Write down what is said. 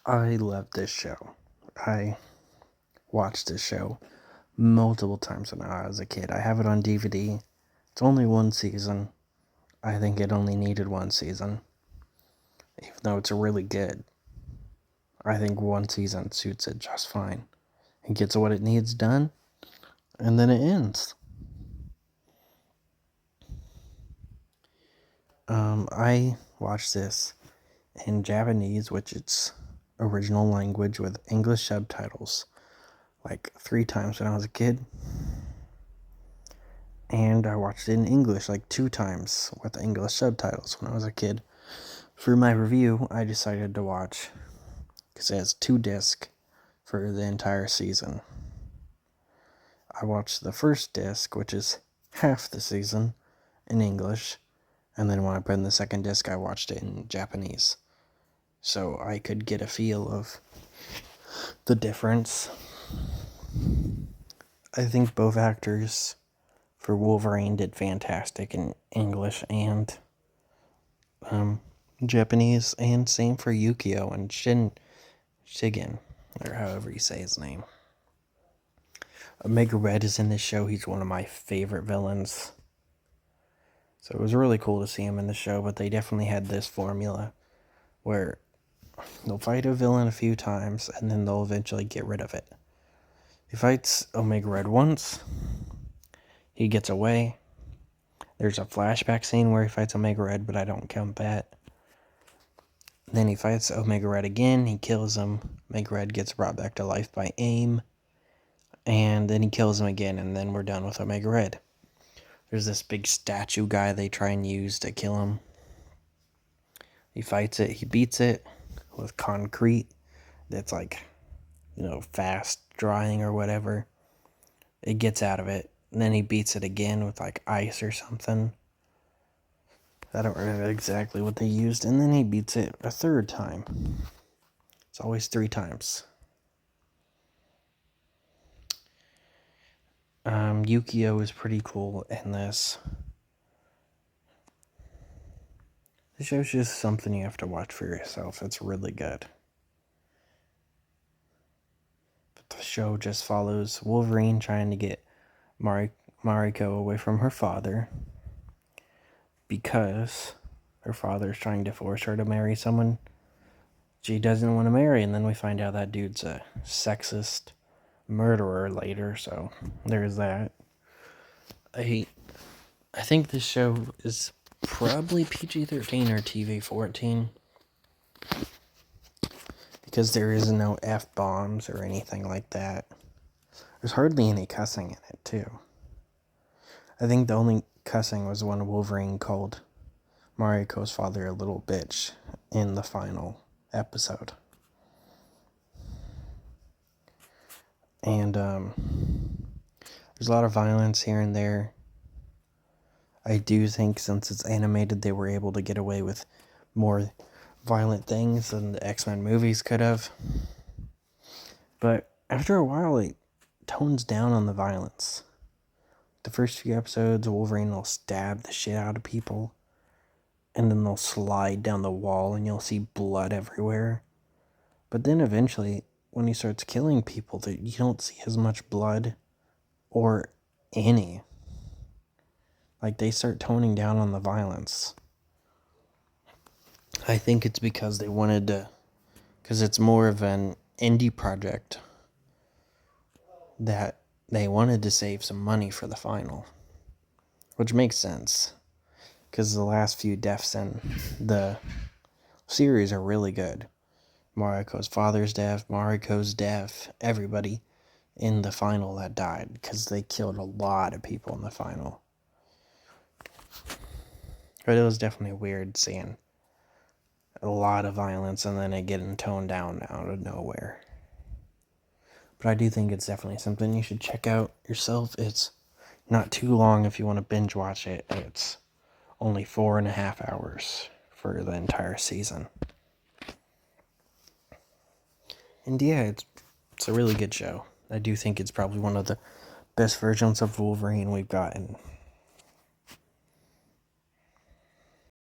I love this show. I watched this show multiple times when I was a kid. I have it on DVD. It's only one season. I think it only needed one season, even though it's really good. I think one season suits it just fine. It gets what it needs done, and then it ends. I watched this in Japanese, which its original language, with English subtitles, like 3 times when I was a kid. And I watched it in English like 2 times with English subtitles when I was a kid. For my review, I decided to watch, because it has 2 discs for the entire season. I watched the first disc, which is half the season, in English, and then when I put in the second disc, I watched it in Japanese. So I could get a feel of the difference. I think both actors for Wolverine did fantastic in English and Japanese, and same for Yukio and Shigen, or however you say his name. Omega Red is in this show. He's one of my favorite villains. So it was really cool to see him in the show, but they definitely had this formula where they'll fight a villain a few times and then they'll eventually get rid of it. He fights Omega Red once, he gets away. There's a flashback scene where he fights Omega Red, but I don't count that. Then he fights Omega Red again, he kills him. Omega Red gets brought back to life by AIM, and then he kills him again, and then we're done with Omega Red. There's this big statue guy they try and use to kill him. He fights it, he beats it with concrete that's like, fast drying or whatever. It gets out of it, and then he beats it again with like ice or something. I don't remember exactly what they used, and then he beats it a third time. It's always 3 times. Yukio is pretty cool in this. The show's just something you have to watch for yourself. It's really good. But the show just follows Wolverine trying to get Mariko away from her father, because her father's trying to force her to marry someone she doesn't want to marry, and then we find out that dude's a sexist murderer later, so there's that. I think this show is probably PG-13 or TV-14, because there is no F-bombs or anything like that. There's hardly any cussing in it, too. I think the only cussing was when Wolverine called Mariko's father a little bitch in the final episode. And there's a lot of violence here and there. I do think since it's animated, they were able to get away with more violent things than the X-Men movies could have. But after a while, it tones down on the violence. The first few episodes, Wolverine will stab the shit out of people, and then they'll slide down the wall and you'll see blood everywhere. But then eventually, when he starts killing people, you don't see as much blood or any. Like, they start toning down on the violence. I think it's because they wanted to, because it's more of an indie project, that they wanted to save some money for the final. Which makes sense, because the last few deaths in the series are really good. Mariko's father's death, Mariko's death, everybody in the final that died, because they killed a lot of people in the final. But it was definitely weird seeing a lot of violence and then it getting toned down out of nowhere. But I do think it's definitely something you should check out yourself. It's not too long if you want to binge watch it. It's only 4.5 hours for the entire season. And yeah, it's a really good show. I do think it's probably one of the best versions of Wolverine we've gotten